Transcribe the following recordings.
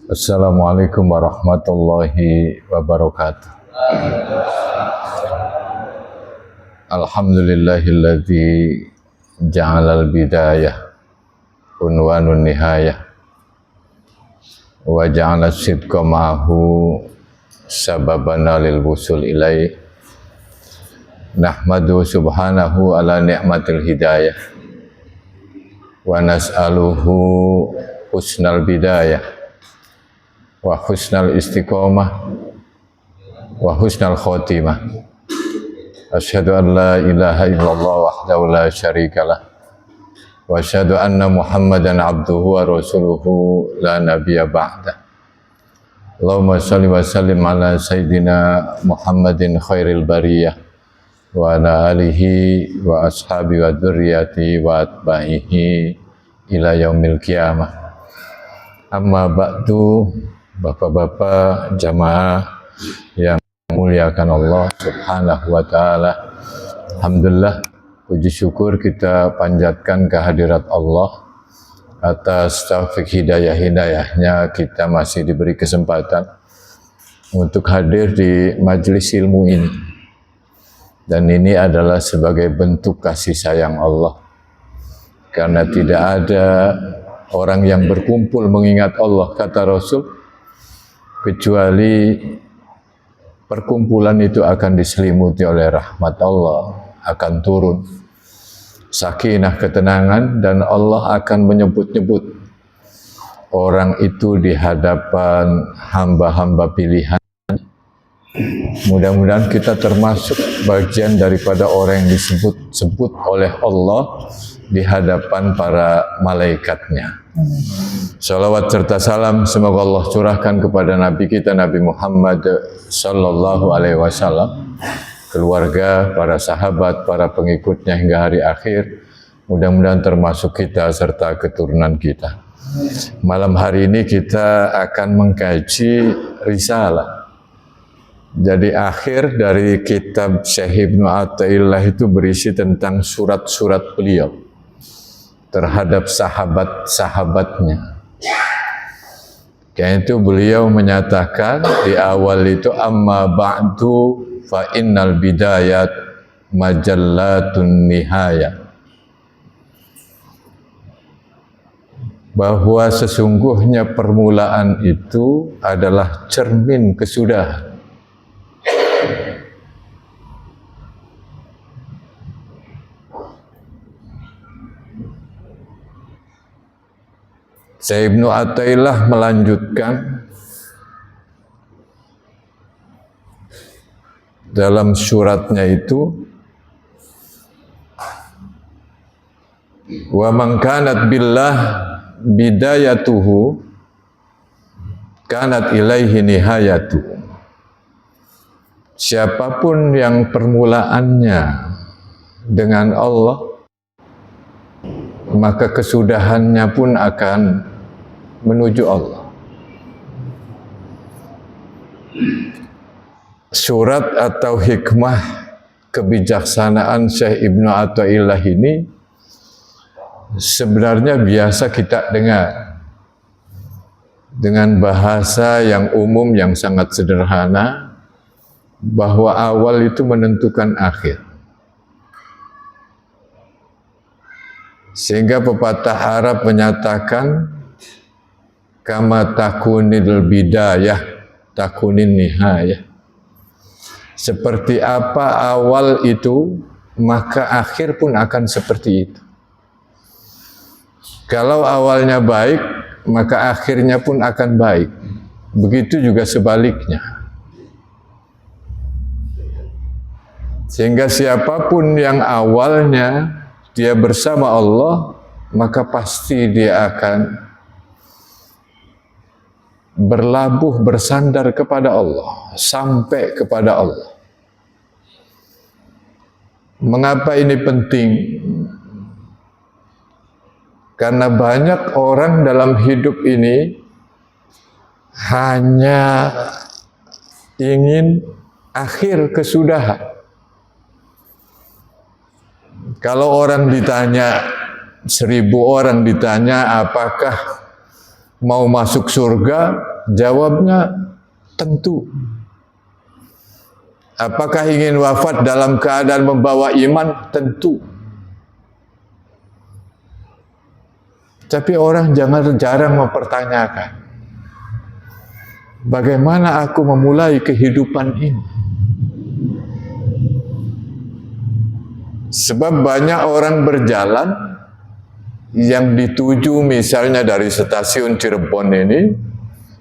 Assalamualaikum warahmatullahi wabarakatuh. Alhamdulillahilladzi ja'alal bidayah unwanun nihayah wa ja'ala sidqa ma'ahu sababana lil wusul ilaih. Nahmadu subhanahu ala ni'matil hidayah wa nas'aluhu husnal bidayah wa husnal istiqomah wa husnal khotimah. Asyhadu an la ilaha illallah wahdahu la syarikalah wa asyhadu anna Muhammadan abduhu wa rasuluhu la nabiyya ba'da. Allahumma shalli wa sallim ala sayyidina Muhammadin khairil bariyah wa ala alihi wa ashabi wa dzurriyyati wa atba'ihi ila yaumil qiyamah. Amma ba'du. Bapak-bapak jamaah yang memuliakan Allah Subhanahu wa taala. Alhamdulillah, puji syukur kita panjatkan kehadirat Allah atas taufik hidayah-hidayahnya. Kita masih diberi kesempatan untuk hadir di majelis ilmu ini. Dan ini adalah sebagai bentuk kasih sayang Allah. Karena tidak ada orang yang berkumpul mengingat Allah, kata Rasul, kecuali perkumpulan itu akan diselimuti oleh rahmat Allah, akan turun sakinah, ketenangan, dan Allah akan menyebut-nyebut orang itu di hadapan hamba-hamba pilihan. Mudah-mudahan kita termasuk bagian daripada orang yang disebut-sebut oleh Allah di hadapan para malaikatnya. Salawat serta salam semoga Allah curahkan kepada Nabi kita Nabi Muhammad sallallahu alaihi wasallam, keluarga, para sahabat, para pengikutnya hingga hari akhir. Mudah-mudahan termasuk kita serta keturunan kita. Malam hari ini kita akan mengkaji risalah. Jadi akhir dari kitab Syekh Ibnu Athaillah itu berisi tentang surat-surat beliau terhadap sahabat-sahabatnya. Karena itu beliau menyatakan di awal itu, amma ba'du fa innal bidayat majallatun nihayah, bahwa sesungguhnya permulaan itu adalah cermin kesudahan. Syekh Ibnu Athaillah melanjutkan dalam suratnya itu, wa man kanat billah bidayatuhu kanat ilaihi nihayatuhu. Siapapun yang permulaannya dengan Allah, maka kesudahannya pun akan menuju Allah. Surat atau hikmah kebijaksanaan Syekh Ibnu Athaillah ini sebenarnya biasa kita dengar dengan bahasa yang umum yang sangat sederhana, bahwa awal itu menentukan akhir. Sehingga pepatah Arab menyatakan, kama takunil bidayah takunin nihayah. Seperti apa awal itu, maka akhir pun akan seperti itu. Kalau awalnya baik, maka akhirnya pun akan baik. Begitu juga sebaliknya. Sehingga siapapun yang awalnya dia bersama Allah, maka pasti dia akan berlabuh, bersandar kepada Allah, sampai kepada Allah. Mengapa ini penting? Karena banyak orang dalam hidup ini hanya ingin akhir kesudahan. Kalau orang ditanya, 1000 orang ditanya apakah mau masuk surga? Jawabnya tentu. Apakah ingin wafat dalam keadaan membawa iman? Tentu. Tapi orang jarang mempertanyakan, bagaimana aku memulai kehidupan ini? Sebab banyak orang berjalan yang dituju misalnya dari stasiun Cirebon ini,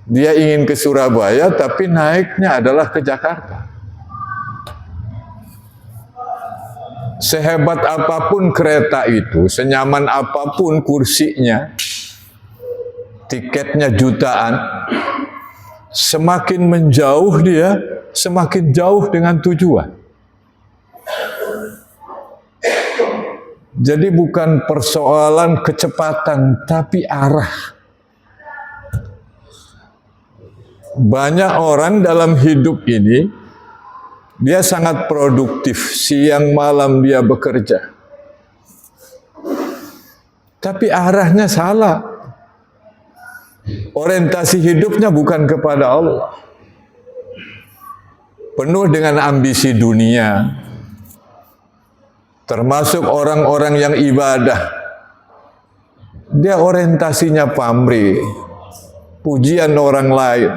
dia ingin ke Surabaya tapi naiknya adalah ke Jakarta. Sehebat apapun kereta itu, senyaman apapun kursinya, tiketnya jutaan, semakin menjauh dia, semakin jauh dengan tujuan. Jadi bukan persoalan kecepatan, tapi arah. Banyak orang dalam hidup ini, dia sangat produktif, siang malam dia bekerja. Tapi arahnya salah. Orientasi hidupnya bukan kepada Allah. Penuh dengan ambisi dunia. Termasuk orang-orang yang ibadah. Dia orientasinya pamrih, pujian orang lain.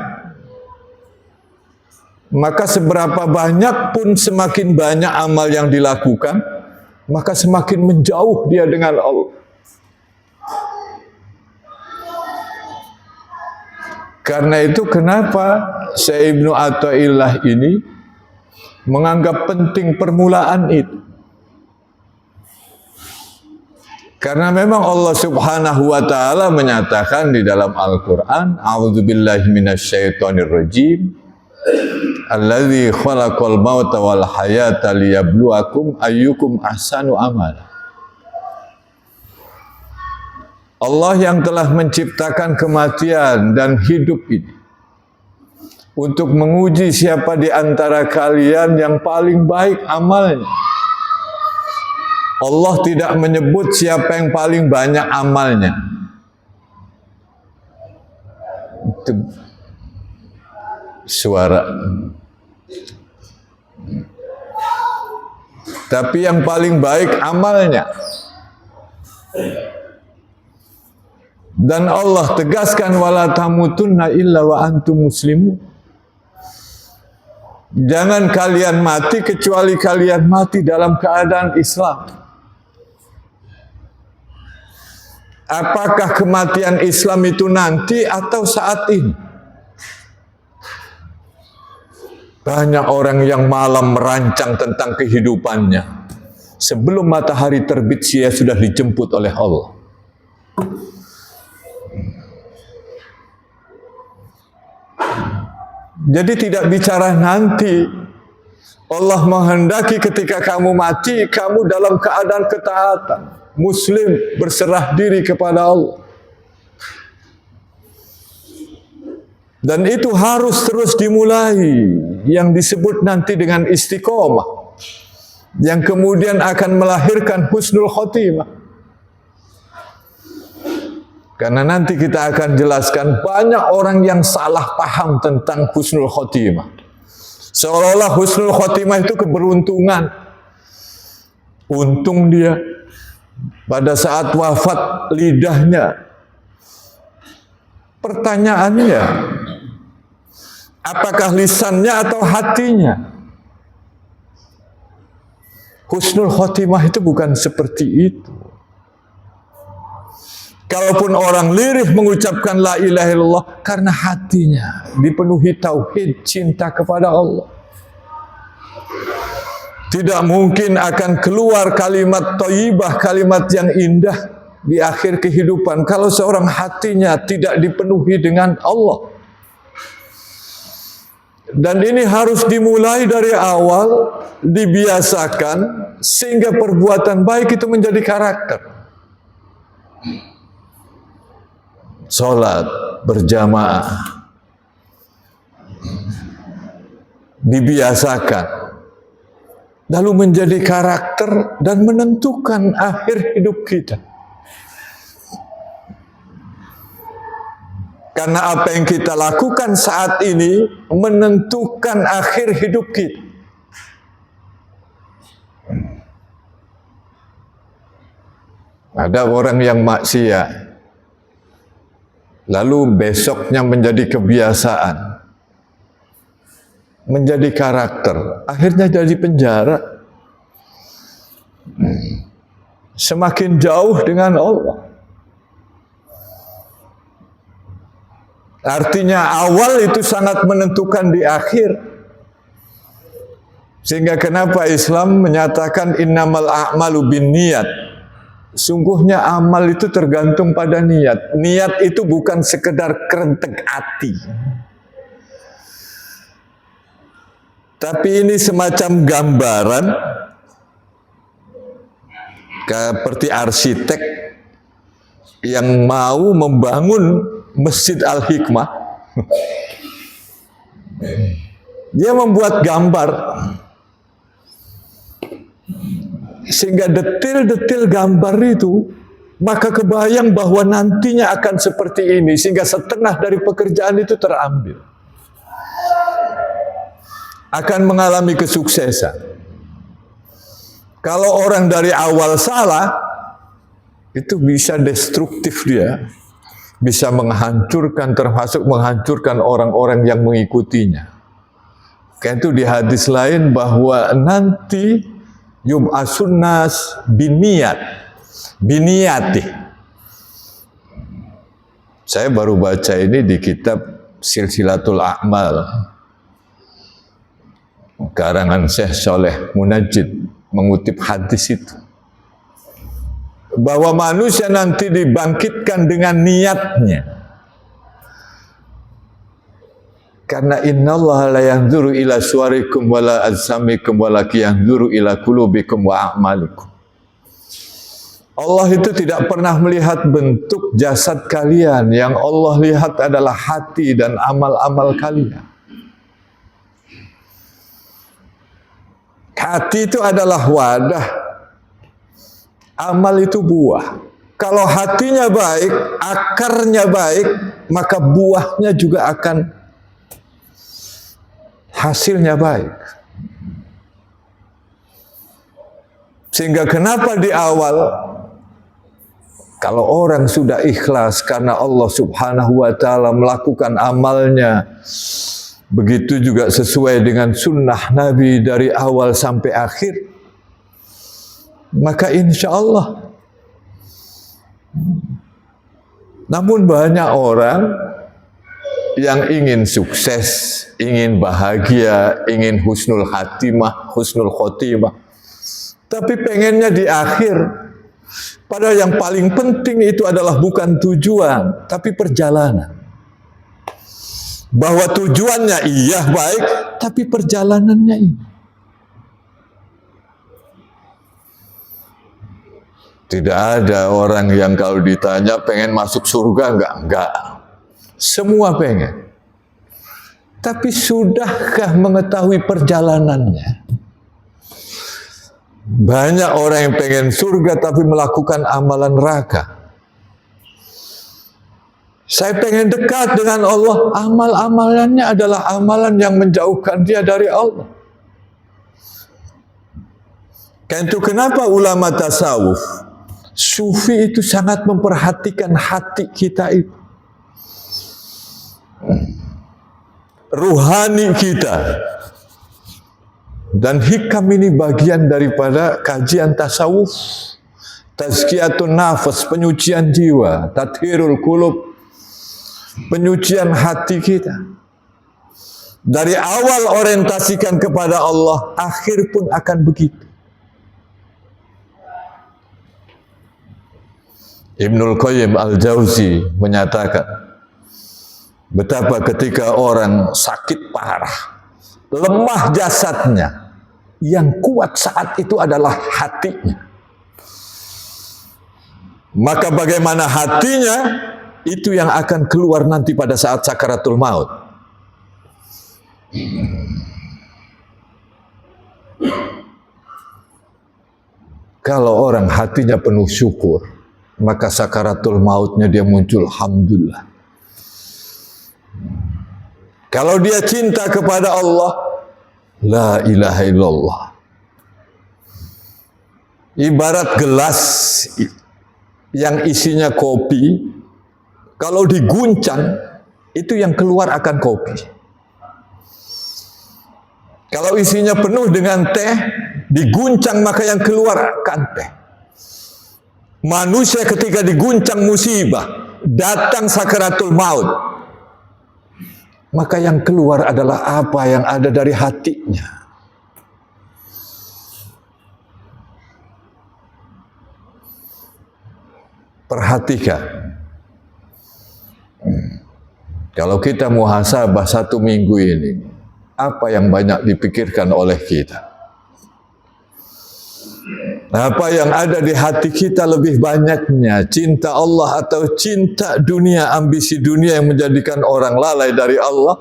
Maka seberapa banyak pun semakin banyak amal yang dilakukan, maka semakin menjauh dia dengan Allah. Karena itu kenapa Syekh Ibnu Athaillah ini menganggap penting permulaan itu. Karena memang Allah Subhanahu wa taala menyatakan di dalam Al-Qur'an, "A'udzubillahi minasyaitonirrajim. Allazi khalaqal mauta wal hayata liyabluwakum ayyukum ahsanu amala." Allah yang telah menciptakan kematian dan hidup ini untuk menguji siapa di antara kalian yang paling baik amalnya. Allah tidak menyebut siapa yang paling banyak amalnya. Itu suara. Tapi yang paling baik amalnya. Dan Allah tegaskan wala tamutunna illa wa antum muslimun. Jangan kalian mati kecuali kalian mati dalam keadaan Islam. Apakah kematian Islam itu nanti atau saat ini? Banyak orang yang malam merancang tentang kehidupannya. Sebelum matahari terbit, dia sudah dijemput oleh Allah. Jadi tidak bicara nanti. Allah menghendaki ketika kamu mati, kamu dalam keadaan ketaatan. Muslim berserah diri kepada Allah. Dan itu harus terus dimulai. Yang disebut nanti dengan istiqomah. Yang kemudian akan melahirkan husnul khotimah. Karena nanti kita akan jelaskan banyak orang yang salah paham tentang husnul khotimah. Seolah-olah husnul khotimah itu keberuntungan. Untung dia pada saat wafat lidahnya. Pertanyaannya, apakah lisannya atau hatinya? Husnul khotimah itu bukan seperti itu. Kalaupun orang lirih mengucapkan la ilaha illallah karena hatinya dipenuhi tauhid, cinta kepada Allah. Tidak mungkin akan keluar kalimat thayyibah, kalimat yang indah di akhir kehidupan kalau seorang hatinya tidak dipenuhi dengan Allah. Dan ini harus dimulai dari awal, dibiasakan sehingga perbuatan baik itu menjadi karakter. Salat berjamaah dibiasakan, lalu menjadi karakter dan menentukan akhir hidup kita. Karena apa yang kita lakukan saat ini menentukan akhir hidup kita. Ada orang yang maksiat, lalu besoknya menjadi kebiasaan, menjadi karakter, akhirnya jadi penjara. Semakin jauh dengan Allah. Artinya awal itu sangat menentukan di akhir. Sehingga kenapa Islam menyatakan innamal a'malu binniyat. Sungguhnya amal itu tergantung pada niat. Niat itu bukan sekedar kerentek hati. Tapi ini semacam gambaran seperti arsitek yang mau membangun Masjid Al-Hikmah. Dia membuat gambar sehingga detil-detil gambar itu maka kebayang bahwa nantinya akan seperti ini, sehingga setengah dari pekerjaan itu terambil. Akan mengalami kesuksesan. Kalau orang dari awal salah, itu bisa destruktif dia. Bisa menghancurkan, termasuk menghancurkan orang-orang yang mengikutinya. Karena itu di hadis lain bahwa nanti yub'asun nas biniyati. Saya baru baca ini di kitab Silsilatul A'mal karangan Syekh Saleh Munajjid, mengutip hadis itu, bahwa manusia nanti dibangkitkan dengan niatnya. Karena innallaha la yanzuru ila suwarikum wala ajsamikum walakin yanzuru ila qulubikum wa a'malikum. Allah itu tidak pernah melihat bentuk jasad kalian, yang Allah lihat adalah hati dan amal-amal kalian. Hati itu adalah wadah, amal itu buah. Kalau hatinya baik, akarnya baik, maka buahnya juga akan hasilnya baik. Sehingga kenapa di awal, kalau orang sudah ikhlas karena Allah Subhanahu wa ta'ala melakukan amalnya, begitu juga sesuai dengan sunnah Nabi dari awal sampai akhir, maka insya Allah. Namun banyak orang yang ingin sukses, ingin bahagia, ingin husnul khatimah, husnul khotimah, tapi pengennya di akhir. Padahal yang paling penting itu adalah bukan tujuan, tapi perjalanan. Bahwa tujuannya iya baik, tapi perjalanannya ini. Tidak ada orang yang kalau ditanya pengen masuk surga enggak. Semua pengen. Tapi sudahkah mengetahui perjalanannya? Banyak orang yang pengen surga tapi melakukan amalan neraka. Saya pengen dekat dengan Allah, amal-amalannya adalah amalan yang menjauhkan dia dari Allah. Kan itu kenapa ulama tasawuf, sufi itu sangat memperhatikan hati kita itu. Ruhani kita. Dan hikam ini bagian daripada kajian tasawuf. Tazkiyatun nafas, penyucian jiwa, tathirul qulub, penyucian hati kita. Dari awal orientasikan kepada Allah, akhir pun akan begitu. Ibnul Qayyim Al-Jauzi menyatakan, betapa ketika orang sakit parah, lemah jasadnya, yang kuat saat itu adalah hatinya. Maka bagaimana hatinya, itu yang akan keluar nanti pada saat sakaratul maut. Kalau orang hatinya penuh syukur, maka sakaratul mautnya dia muncul, alhamdulillah. Kalau dia cinta kepada Allah, la ilaha illallah. Ibarat gelas yang isinya kopi, kalau diguncang, itu yang keluar akan kopi. Kalau isinya penuh dengan teh, diguncang maka yang keluar akan teh. Manusia ketika diguncang musibah, datang sakaratul maut, maka yang keluar adalah apa yang ada dari hatinya. Perhatikan, kalau kita muhasabah 1 minggu ini, apa yang banyak dipikirkan oleh kita? Apa yang ada di hati kita lebih banyaknya? Cinta Allah atau cinta dunia, ambisi dunia yang menjadikan orang lalai dari Allah?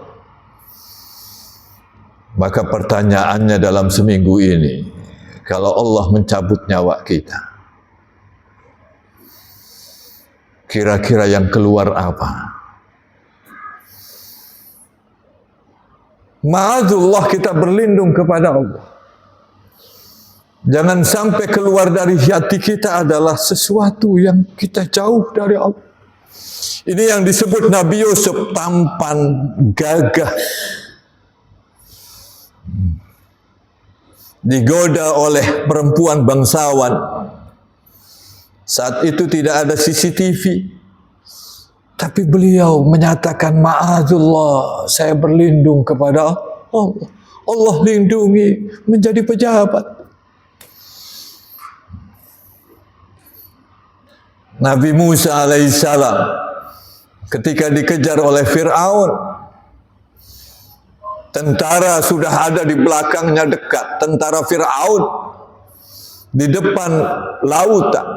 Maka pertanyaannya dalam seminggu ini, kalau Allah mencabut nyawa kita, kira-kira yang keluar apa? Ma'adzullah, kita berlindung kepada Allah. Jangan sampai keluar dari hati kita adalah sesuatu yang kita jauh dari Allah. Ini yang disebut Nabi Yusuf, tampan, gagah. Digoda oleh perempuan bangsawan. Saat itu tidak ada CCTV. Tapi beliau menyatakan, ma'adzullah, saya berlindung kepada Allah. Allah lindungi menjadi pejabat. Nabi Musa alaihissalam ketika dikejar oleh Fir'aun, tentara sudah ada di belakangnya dekat, tentara Fir'aun di depan lautan.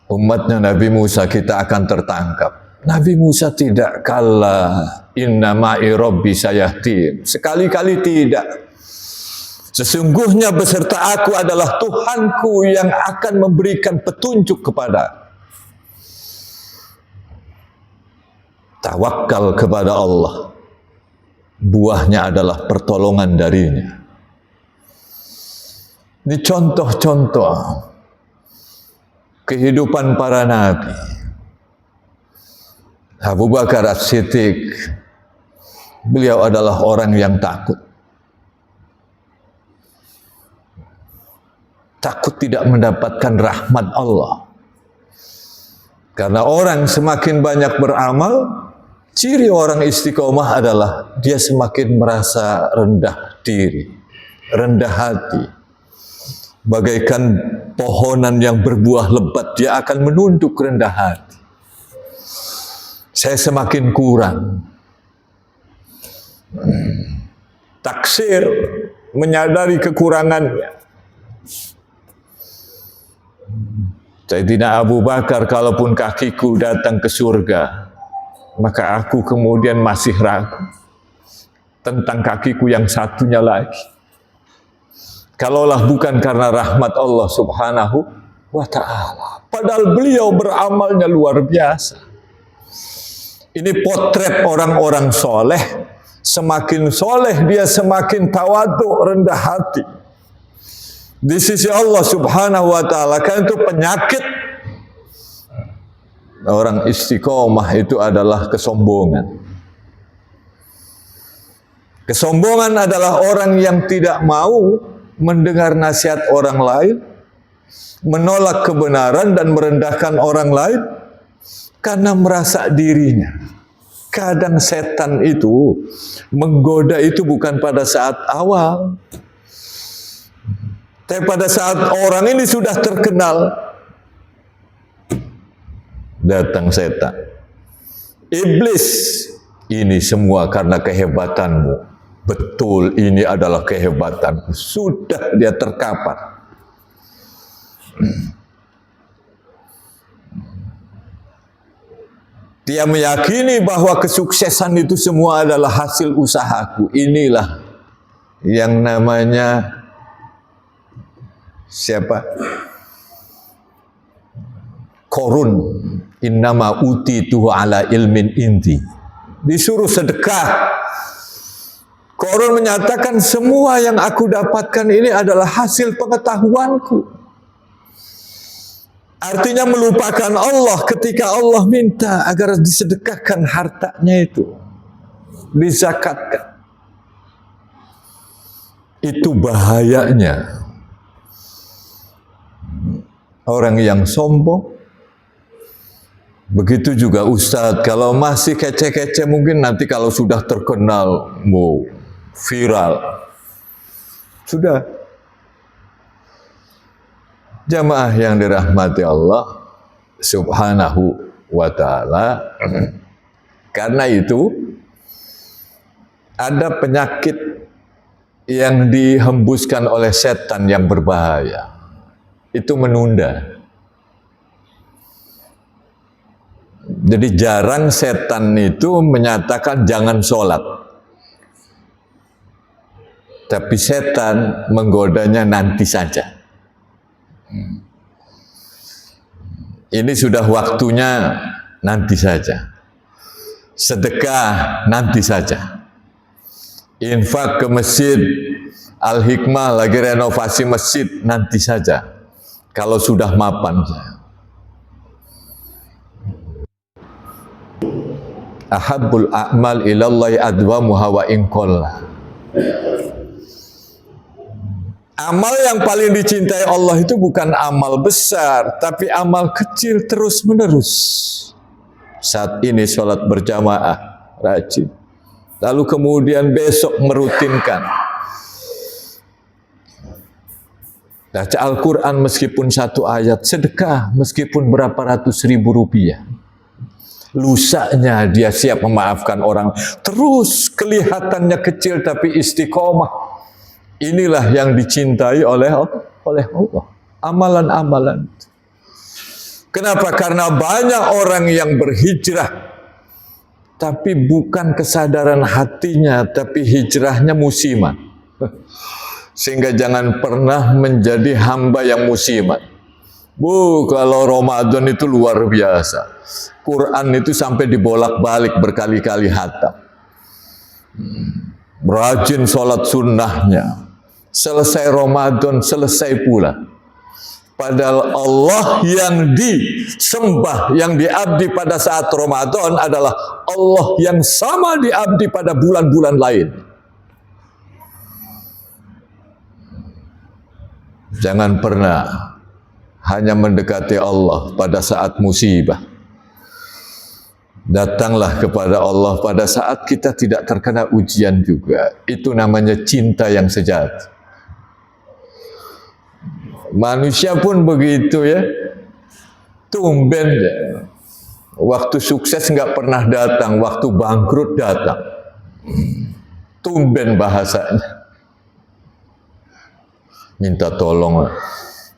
Umatnya Nabi Musa, kita akan tertangkap. Nabi Musa tidak, kalla inna ma'i rabbi sayahdin. Sekali-kali tidak. Sesungguhnya beserta aku adalah Tuhanku yang akan memberikan petunjuk kepada. Tawakal kepada Allah, buahnya adalah pertolongan darinya. Ini contoh-contoh kehidupan para nabi. Abu Bakar As-Siddiq, beliau adalah orang yang takut. Takut tidak mendapatkan rahmat Allah. Karena orang semakin banyak beramal, ciri orang istiqomah adalah dia semakin merasa rendah diri, rendah hati. Bagaikan pohonan yang berbuah lebat, dia akan menunduk rendah hati. Saya semakin kurang. Taksir, menyadari kekurangannya. Sayyidina Abu Bakar, kalaupun kakiku datang ke surga, maka aku kemudian masih ragu tentang kakiku yang satunya lagi. Kalaulah bukan karena rahmat Allah subhanahu wa ta'ala. Padahal beliau beramalnya luar biasa. Ini potret orang-orang soleh. Semakin soleh dia semakin tawadhu, rendah hati di sisi Allah subhanahu wa ta'ala. Karena itu penyakit orang istiqomah itu adalah kesombongan. Kesombongan adalah orang yang tidak mau mendengar nasihat orang lain, menolak kebenaran dan merendahkan orang lain karena merasa dirinya. Kadang setan itu menggoda itu bukan pada saat awal, tapi pada saat orang ini sudah terkenal, datang setan. Iblis, ini semua karena kehebatanmu. Betul, ini adalah kehebatanmu. Sudah dia terkapar. Dia meyakini bahwa kesuksesan itu semua adalah hasil usahaku. Inilah yang namanya siapa? Korun. Innama utituhu ala ilmin indi. Disuruh sedekah. Qarun menyatakan semua yang aku dapatkan ini adalah hasil pengetahuanku. Artinya melupakan Allah ketika Allah minta agar disedekahkan hartanya itu, dizakatkan. Itu bahayanya orang yang sombong. Begitu juga Ustadz, kalau masih kece-kece mungkin nanti kalau sudah terkenal, mau viral, sudah. Jamaah yang dirahmati Allah Subhanahu wa ta'ala, karena itu ada penyakit yang dihembuskan oleh setan yang berbahaya, itu menunda. Jadi jarang setan itu menyatakan jangan sholat, tapi setan menggodanya nanti saja. Ini sudah waktunya, nanti saja. Sedekah nanti saja. Infak ke masjid, Al-Hikmah lagi renovasi masjid, nanti saja. Kalau sudah mapan. Ahabbul a'mal ilallahi adwamuha wa inqalla. Amal yang paling dicintai Allah itu bukan amal besar, tapi amal kecil terus menerus. Saat ini sholat berjamaah, rajin. Lalu kemudian besok merutinkan. Baca Al-Quran meskipun 1 ayat, sedekah meskipun berapa ratus ribu rupiah. Lusanya dia siap memaafkan orang. Terus kelihatannya kecil tapi istiqomah. Inilah yang dicintai oleh Allah. Amalan-amalan. Kenapa? Karena banyak orang yang berhijrah, tapi bukan kesadaran hatinya, tapi hijrahnya musiman. Sehingga jangan pernah menjadi hamba yang musiman. Kalau Ramadan itu luar biasa. Quran itu sampai dibolak-balik berkali-kali hatam. Rajin sholat sunnahnya. Selesai Ramadan, selesai pula. Padahal Allah yang disembah, yang diabdi pada saat Ramadan adalah Allah yang sama diabdi pada bulan-bulan lain. Jangan pernah hanya mendekati Allah pada saat musibah. Datanglah kepada Allah pada saat kita tidak terkena ujian juga. Itu namanya cinta yang sejati. Manusia pun begitu ya. Tumben ya. Waktu sukses nggak pernah datang, waktu bangkrut datang. Tumben bahasanya. Minta tolong.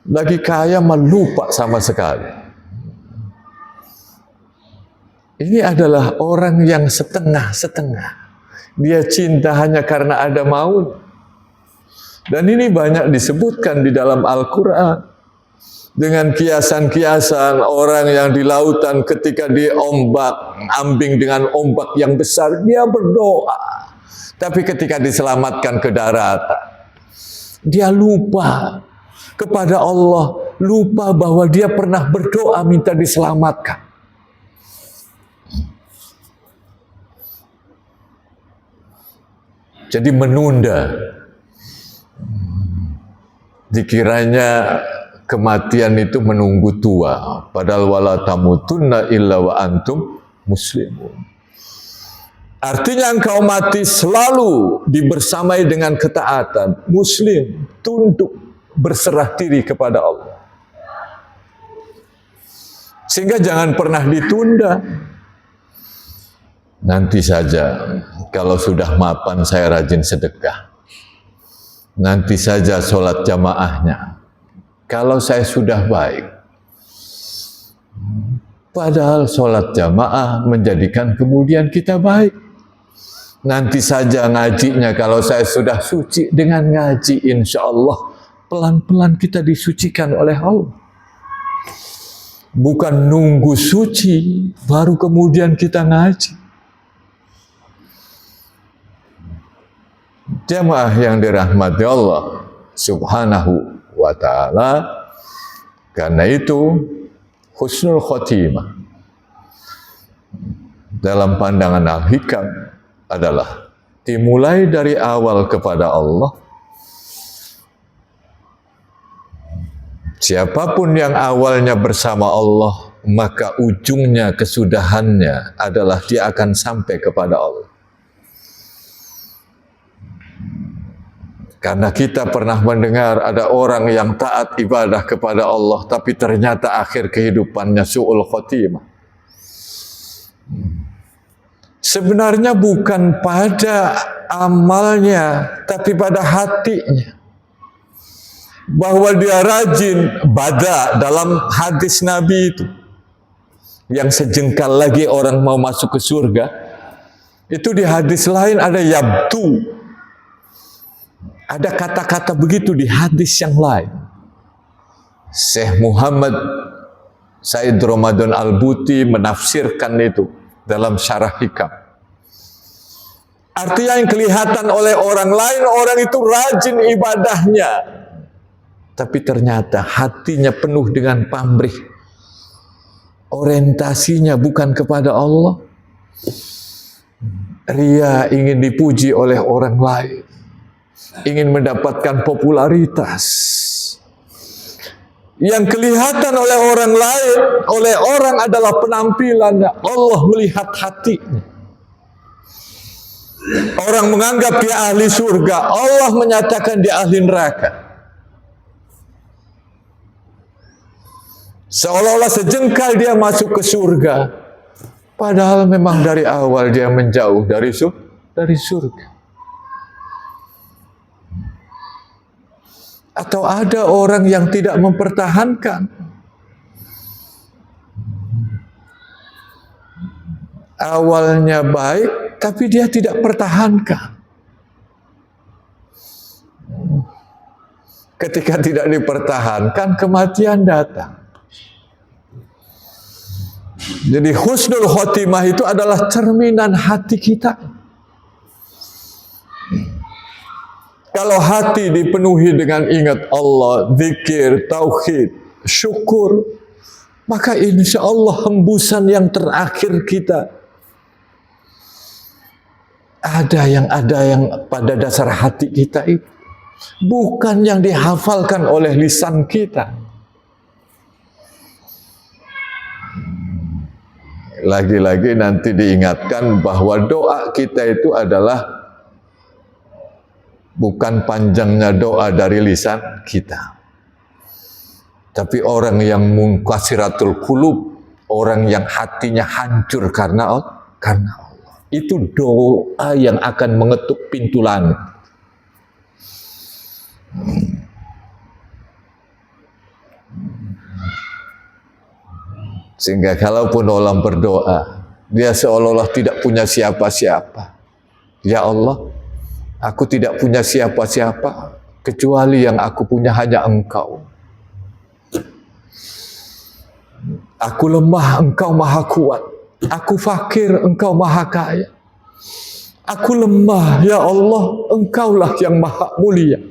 Lagi kaya melupa sama sekali. Ini adalah orang yang setengah-setengah. Dia cinta hanya karena ada maut. Dan ini banyak disebutkan di dalam Al-Quran. Dengan kiasan-kiasan orang yang di lautan ketika diombak, ambing dengan ombak yang besar, dia berdoa. Tapi ketika diselamatkan ke daratan, dia lupa kepada Allah, lupa bahwa dia pernah berdoa minta diselamatkan. Jadi menunda. Dikiranya kematian itu menunggu tua. Padahal wala tamutunna illa wa antum muslimun. Artinya engkau mati selalu dibersamai dengan ketaatan. Muslim, tunduk, berserah diri kepada Allah. Sehingga jangan pernah ditunda. Nanti saja, kalau sudah mapan saya rajin sedekah. Nanti saja sholat jamaahnya. Kalau saya sudah baik. Padahal sholat jamaah menjadikan kemudian kita baik. Nanti saja ngajinya, kalau saya sudah suci dengan ngaji, insya Allah pelan-pelan kita disucikan oleh Allah. Bukan nunggu suci baru kemudian kita ngaji. Jamaah yang dirahmati Allah Subhanahu wa ta'ala, karena itu husnul khotimah dalam pandangan Al-Hikam adalah dimulai dari awal kepada Allah. Siapapun yang awalnya bersama Allah, maka ujungnya, kesudahannya adalah dia akan sampai kepada Allah. Karena kita pernah mendengar ada orang yang taat ibadah kepada Allah, tapi ternyata akhir kehidupannya su'ul khotimah. Sebenarnya bukan pada amalnya, tapi pada hatinya. Bahwa dia rajin bada dalam hadis Nabi itu. Yang sejengkal lagi orang mau masuk ke surga. Itu di hadis lain ada yabtu. Ada kata-kata begitu di hadis yang lain. Syekh Muhammad Said Ramadan Al-Buti menafsirkan itu dalam syarah Hikam. Artinya yang kelihatan oleh orang lain, orang itu rajin ibadahnya. Tapi ternyata hatinya penuh dengan pamrih. Orientasinya bukan kepada Allah. Ria, ingin dipuji oleh orang lain. Ingin mendapatkan popularitas. Yang kelihatan oleh orang lain, oleh orang adalah penampilannya. Allah melihat hatinya. Orang menganggap dia ahli surga. Allah menyatakan dia ahli neraka. Seolah-olah sejengkal dia masuk ke surga. Padahal memang dari awal dia menjauh dari surga. Atau ada orang yang tidak mempertahankan. Awalnya baik, tapi dia tidak pertahankan. Ketika tidak dipertahankan, kematian datang. Jadi husnul khotimah itu adalah cerminan hati kita. Kalau hati dipenuhi dengan ingat Allah, zikir, tauhid, syukur, maka insya Allah hembusan yang terakhir kita ada yang pada dasar hati kita itu, bukan yang dihafalkan oleh lisan kita. Lagi-lagi nanti diingatkan bahwa doa kita itu adalah bukan panjangnya doa dari lisan kita. Tapi orang yang munkasiratul qulub, orang yang hatinya hancur karena Allah, itu doa yang akan mengetuk pintu langit. Sehingga kalaupun orang berdoa, dia seolah-olah tidak punya siapa-siapa. Ya Allah, aku tidak punya siapa-siapa, kecuali yang aku punya hanya Engkau. Aku lemah, Engkau maha kuat. Aku fakir, Engkau maha kaya. Aku lemah, ya Allah, Engkaulah yang maha mulia.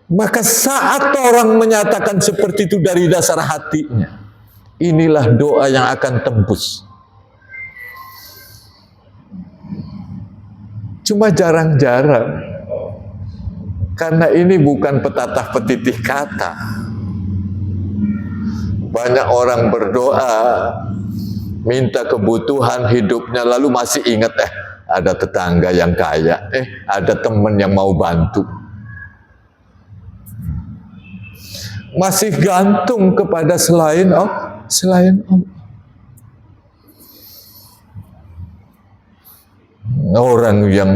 Maka saat orang menyatakan seperti itu dari dasar hatinya, inilah doa yang akan tembus. Cuma jarang-jarang, karena ini bukan petatah petitih kata. Banyak orang berdoa, minta kebutuhan hidupnya, lalu masih ingat ada tetangga yang kaya, ada teman yang mau bantu. Masih gantung kepada selain Allah. Orang yang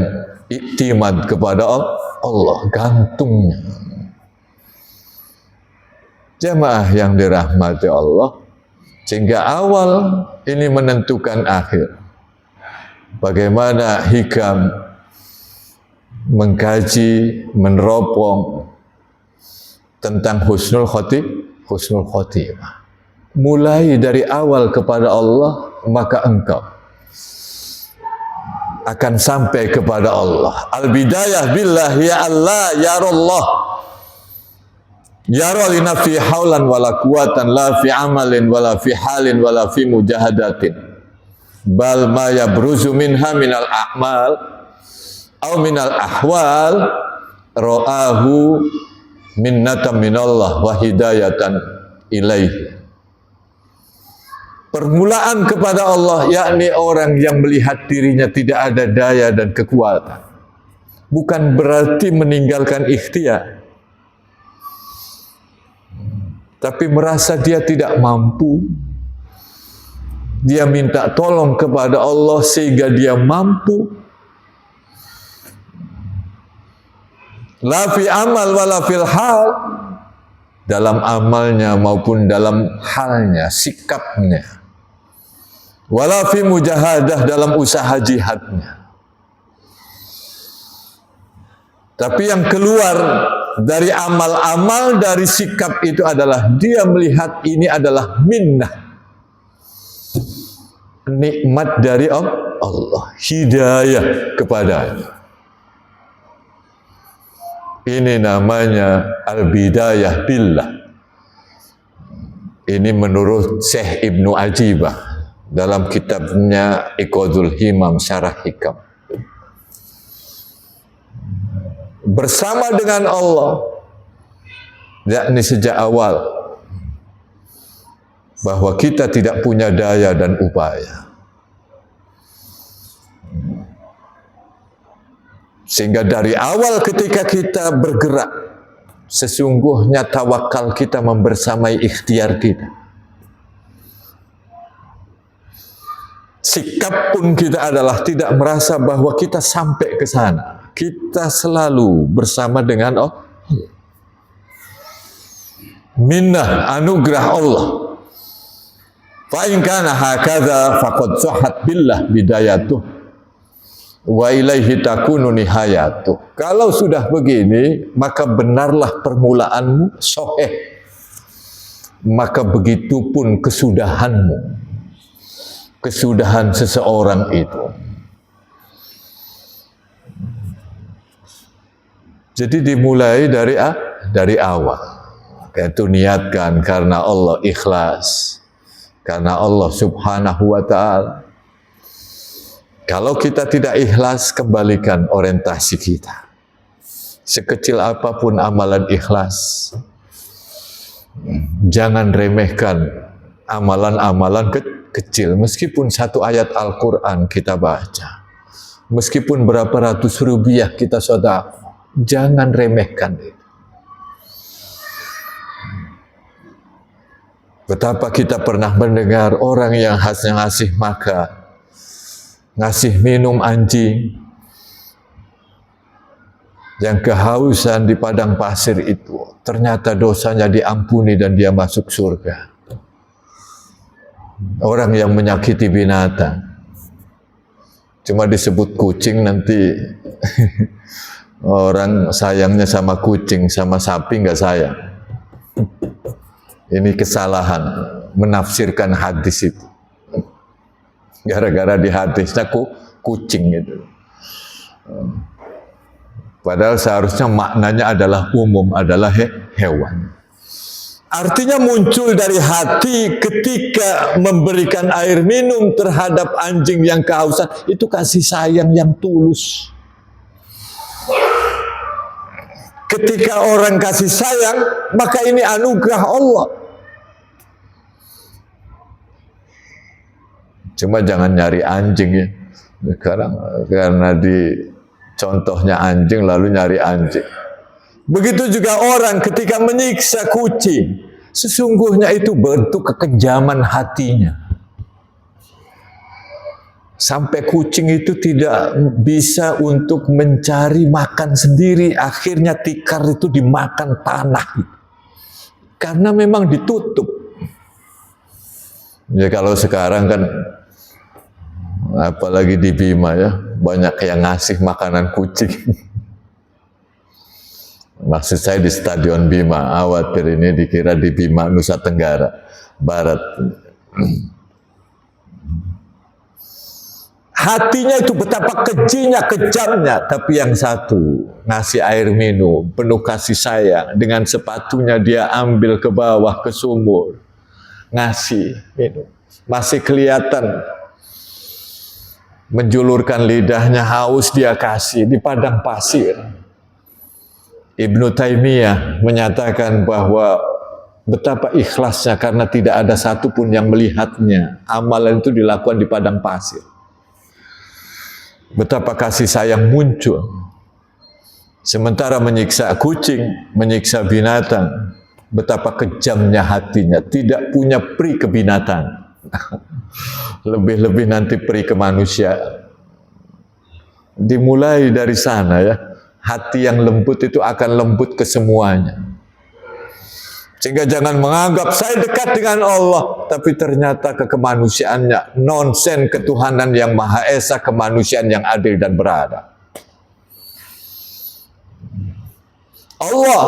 iktimad kepada Allah, gantungnya. Jamaah yang dirahmati Allah, sehingga awal ini menentukan akhir. Bagaimana Hikam mengkaji, meneropong tentang husnul khotimah. mulai dari awal kepada Allah, maka engkau akan sampai kepada Allah. Al-bidayah billah ya Allah ya Allah. Yara li nafsi haulan wala quwatan la fi amalin wala fi halin wala fi mujahadatin. Bal ma yabruzu minha minal a'mal aw minal ahwal ra'ahu minnatan minallah wa hidayatan ilaihi. Permulaan kepada Allah, yakni orang yang melihat dirinya tidak ada daya dan kekuatan, bukan berarti meninggalkan ikhtiar, tapi merasa dia tidak mampu. Dia minta tolong kepada Allah sehingga dia mampu. La fi amal wala fil hal, dalam amalnya maupun dalam halnya, sikapnya. Wala fi mujahadah, dalam usaha jihadnya. Tapi yang keluar dari amal-amal, dari sikap itu adalah dia melihat ini adalah minnah, nikmat dari Allah, hidayah kepadanya. Ini namanya al-bidayah billah. Ini menurut Syekh Ibnu Ajibah dalam kitabnya Iqadul Himam Syarah Hikam. Bersama dengan Allah, yakni sejak awal, bahwa kita tidak punya daya dan upaya, sehingga dari awal ketika kita bergerak, sesungguhnya tawakal kita membersamai ikhtiar kita. Sikap pun kita adalah tidak merasa bahwa kita sampai ke sana. Kita selalu bersama dengan Allah. Minnah, anugerah Allah. Fa in kana hakadha faqad sahhat billah bidayatuh wa ilaihi takunu nihayatuh. Kalau sudah begini, maka benarlah permulaanmu, sahih. Maka begitu pun kesudahanmu. Kesudahan seseorang itu. Jadi dimulai dari awal. Itu niatkan karena Allah, ikhlas. Karena Allah Subhanahu wa ta'ala. Kalau kita tidak ikhlas, kembalikan orientasi kita. Sekecil apapun amalan ikhlas, jangan remehkan amalan-amalan kecil. Meskipun satu ayat Al-Quran kita baca, meskipun berapa ratus rupiah kita sedekah, jangan remehkan itu. Betapa kita pernah mendengar orang yang ngasih makan, ngasih minum anjing, yang kehausan di padang pasir itu, ternyata dosanya diampuni dan dia masuk surga. Orang yang menyakiti binatang, cuma disebut kucing, nanti orang sayangnya sama kucing, sama sapi nggak sayang. Ini kesalahan menafsirkan hadis itu. Gara-gara di hadisnya kucing itu. Padahal seharusnya maknanya adalah umum, adalah hewan. Artinya muncul dari hati ketika memberikan air minum terhadap anjing yang kehausan, itu kasih sayang yang tulus. Ketika orang kasih sayang, maka ini anugerah Allah. Cuma jangan nyari anjing ya. Sekarang karena di contohnya anjing lalu nyari anjing. Begitu juga orang ketika menyiksa kucing, sesungguhnya itu bentuk kekejaman hatinya. Sampai kucing itu tidak bisa untuk mencari makan sendiri, akhirnya tikar itu dimakan tanah. Karena memang ditutup. Ya kalau sekarang kan, apalagi di Bima ya, banyak yang ngasih makanan kucing. Maksud saya di Stadion Bima, khawatir ini dikira di Bima Nusa Tenggara. barat. Hatinya itu betapa kejinya, kejamnya, tapi yang satu ngasih air minum, penuh kasih sayang, dengan sepatunya dia ambil ke bawah ke sumur, ngasih minum, masih kelihatan menjulurkan lidahnya, haus dia kasih di padang pasir. Ibnu Taimiyah menyatakan bahwa betapa ikhlasnya karena tidak ada satupun yang melihatnya. Amalan itu dilakukan di padang pasir. Betapa kasih sayang muncul. Sementara menyiksa kucing, menyiksa binatang, betapa kejamnya hatinya, tidak punya pri ke binatang. Lebih-lebih nanti pri ke manusia. Dimulai dari sana ya. Hati yang lembut itu akan lembut ke semuanya. Sehingga jangan menganggap saya dekat dengan Allah, tapi ternyata kemanusiaannya nonsen ketuhanan yang Maha Esa, kemanusiaan yang adil dan beradab. Allah,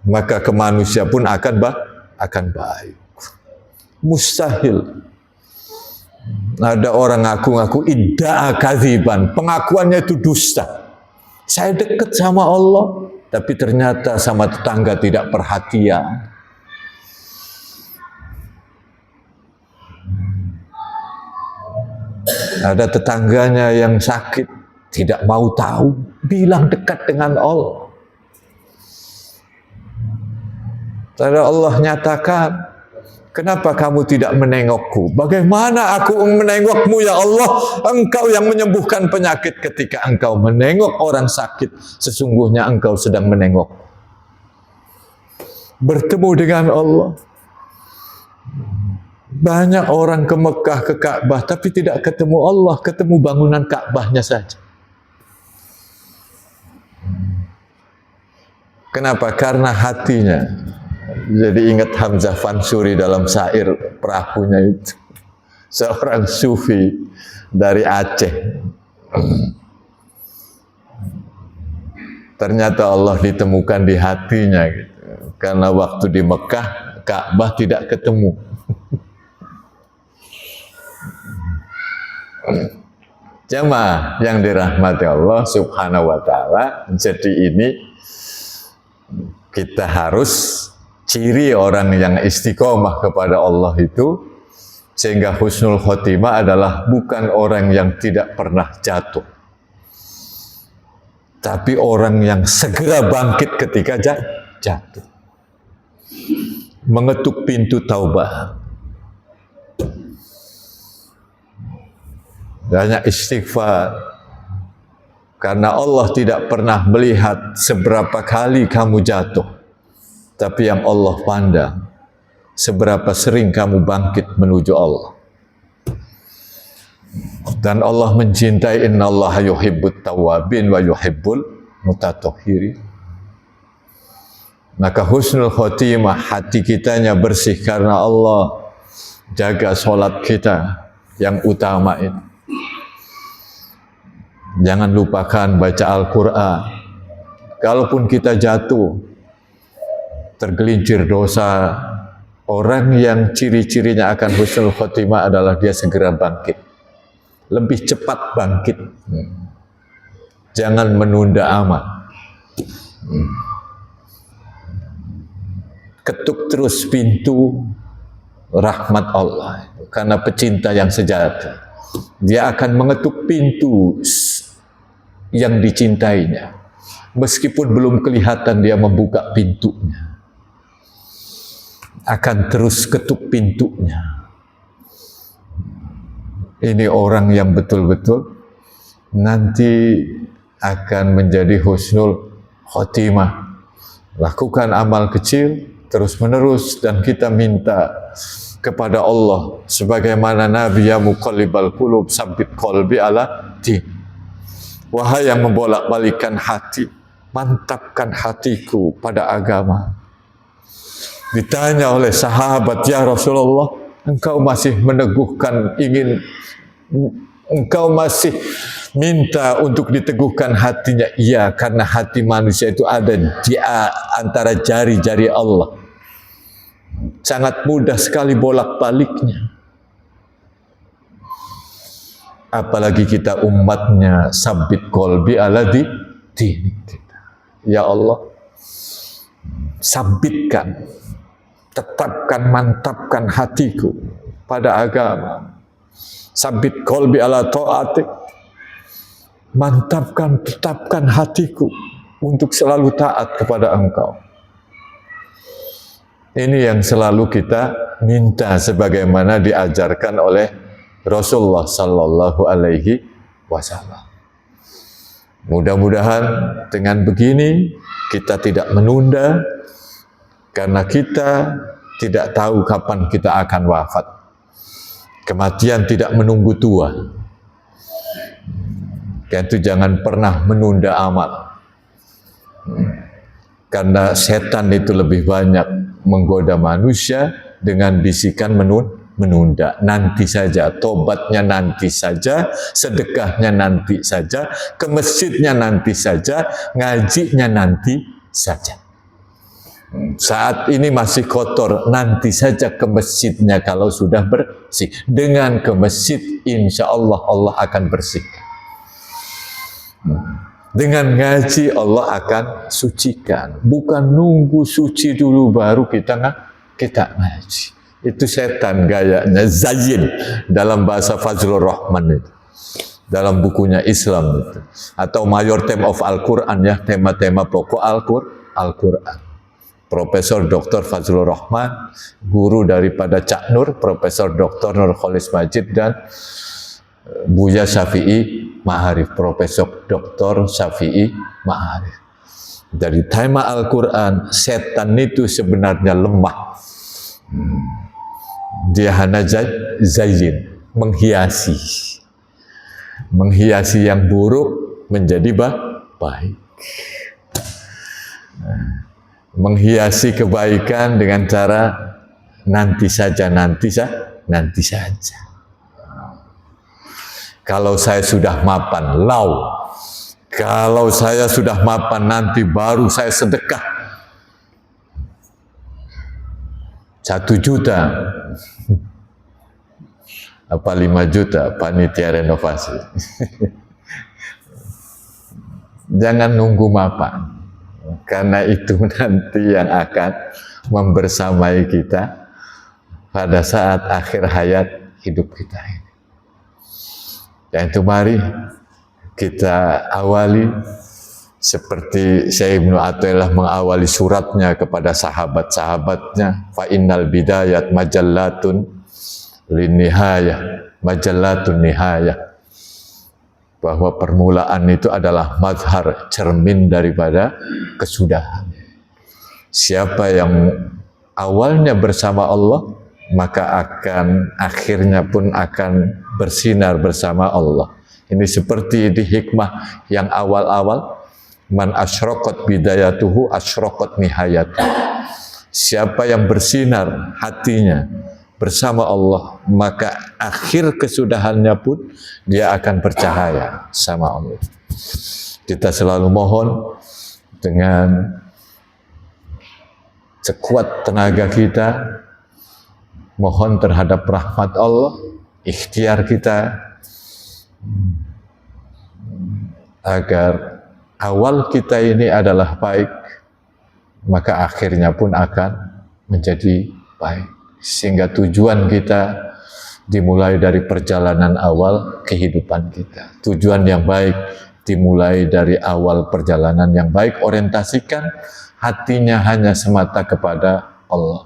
maka kemanusia pun akan baik. Mustahil. Ada orang ngaku-ngaku idda'a kadziban, pengakuannya itu dusta. Saya dekat sama Allah, tapi ternyata sama tetangga tidak perhatian. Ada tetangganya yang sakit, tidak mau tahu, bilang dekat dengan Allah. Lalu Allah nyatakan, kenapa kamu tidak menengokku? Bagaimana aku menengokmu ya Allah? Engkau yang menyembuhkan penyakit. Ketika engkau menengok orang sakit, sesungguhnya engkau sedang menengok. Bertemu dengan Allah. Banyak orang ke Mekah, ke Ka'bah, tapi tidak ketemu Allah, ketemu bangunan Ka'bahnya saja. Kenapa? Karena hatinya. Jadi ingat Hamzah Fansuri dalam syair perahunya itu. Seorang sufi dari Aceh. Ternyata Allah ditemukan di hatinya. Gitu. Karena waktu di Mekah, Ka'bah tidak ketemu. Jamaah yang dirahmati Allah Subhanahu wa Ta'ala. Jadi ini kita harus ciri orang yang istiqomah kepada Allah itu, sehingga husnul khotimah adalah bukan orang yang tidak pernah jatuh, tapi orang yang segera bangkit ketika jatuh, mengetuk pintu taubat, banyak istighfar, karena Allah tidak pernah melihat seberapa kali kamu jatuh, tapi yang Allah pandang seberapa sering kamu bangkit menuju Allah. Dan Allah mencintai, innallaha yuhibbut tawwabin wa yuhibbul mutatahhirin. Maka husnul khotimah, hati kitanya bersih karena Allah, jaga sholat kita yang utama ini. Jangan lupakan baca Al-Quran. Kalaupun kita jatuh, tergelincir dosa, orang yang ciri-cirinya akan husnul khotimah adalah dia segera bangkit. Lebih cepat bangkit. Jangan menunda amal. Ketuk terus pintu rahmat Allah. Karena pecinta yang sejati, dia akan mengetuk pintu yang dicintainya. Meskipun belum kelihatan dia membuka pintunya, akan terus ketuk pintunya. Ini orang yang betul-betul nanti akan menjadi husnul khotimah. Lakukan amal kecil terus menerus, dan kita minta kepada Allah sebagaimana Nabi ya muqallibal qulub sabbit qalbi ala din. Wahai yang membolak-balikkan hati, mantapkan hatiku pada agama. Ditanya oleh sahabat, ya Rasulullah, engkau masih meneguhkan engkau masih minta untuk diteguhkan hatinya? Iya, karena hati manusia itu ada di antara jari-jari Allah. Sangat mudah sekali bolak-baliknya. Apalagi kita umatnya, sabit qalbi ala dini kita. Ya Allah, sabitkan, tetapkan, mantapkan hatiku pada agama. Sabit qalbi ala ta'atik. Mantapkan, tetapkan hatiku untuk selalu taat kepada Engkau. Ini yang selalu kita minta sebagaimana diajarkan oleh Rasulullah Sallallahu Alaihi Wasallam. Mudah-mudahan dengan begini kita tidak menunda, karena kita tidak tahu kapan kita akan wafat. Kematian tidak menunggu tua. Itu jangan pernah menunda amal. Karena setan itu lebih banyak menggoda manusia dengan bisikan menunda. Nanti saja, tobatnya nanti saja, sedekahnya nanti saja, ke masjidnya nanti saja, ngajinya nanti saja. Saat ini masih kotor, nanti saja ke masjidnya kalau sudah bersih. Dengan ke masjid, insya Allah Allah akan bersihkan. Dengan ngaji Allah akan sucikan. Bukan nunggu suci dulu baru kita ngaji. Itu setan gayanya, zayyin dalam bahasa Fazlur Rahman itu. Dalam bukunya Islam itu. Atau Major Theme of Al-Quran ya, tema-tema pokok Al-Quran. Profesor Dr. Fazlur Rahman, guru daripada Cak Nur, Profesor Dr. Nurholis Majid, dan Buya Syafi'i Ma'arif, Profesor Dr. Syafi'i Ma'arif. Dari tema Al-Quran, setan itu sebenarnya lemah. Dia hanya zayyin, menghiasi. Menghiasi yang buruk menjadi baik. Menghiasi kebaikan dengan cara nanti saja. Kalau saya sudah mapan, kalau saya sudah mapan nanti baru saya sedekah. 1 juta. Apa 5 juta panitia renovasi. Jangan nunggu mapan. Karena itu nanti yang akan membersamai kita pada saat akhir hayat hidup kita ini. Dan itu mari kita awali seperti Syekh Ibnu Athaillah mengawali suratnya kepada sahabat-sahabatnya. Fa innal bidayat majallatun linnihayah, majallatun nihayah. Bahwa permulaan itu adalah mazhar, cermin daripada kesudahan. Siapa yang awalnya bersama Allah, maka akan akhirnya pun akan bersinar bersama Allah. Ini seperti di hikmah yang awal-awal, man asyraqat bidayatuhu asyraqat nihayatuhu. Siapa yang bersinar hatinya bersama Allah, maka akhir kesudahannya pun dia akan bercahaya sama Allah. Kita selalu mohon dengan sekuat tenaga kita, mohon terhadap rahmat Allah, ikhtiar kita, agar awal kita ini adalah baik, maka akhirnya pun akan menjadi baik. Sehingga tujuan kita dimulai dari perjalanan awal kehidupan kita. Tujuan yang baik dimulai dari awal perjalanan yang baik, orientasikan hatinya hanya semata kepada Allah.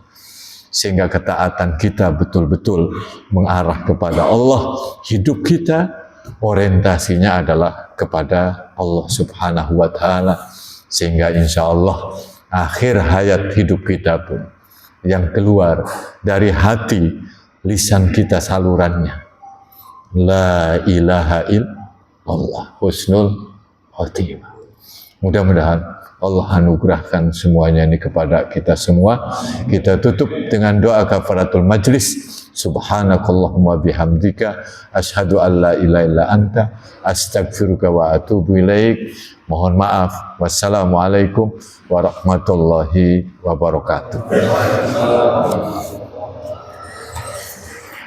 Sehingga ketaatan kita betul-betul mengarah kepada Allah. Hidup kita orientasinya adalah kepada Allah Subhanahu wa Ta'ala. Sehingga insya Allah akhir hayat hidup kita pun yang keluar dari hati, lisan kita salurannya, la ilaha illallah, husnul khotimah. Mudah-mudahan Allah anugerahkan semuanya ini kepada kita semua. Kita tutup dengan doa kafaratul majlis. Subhanakallahumma bihamdika asyhadu an la ilaha illa anta astaghfiruka wa atubu ilaik. Mohon maaf. Wassalamualaikum warahmatullahi wabarakatuh.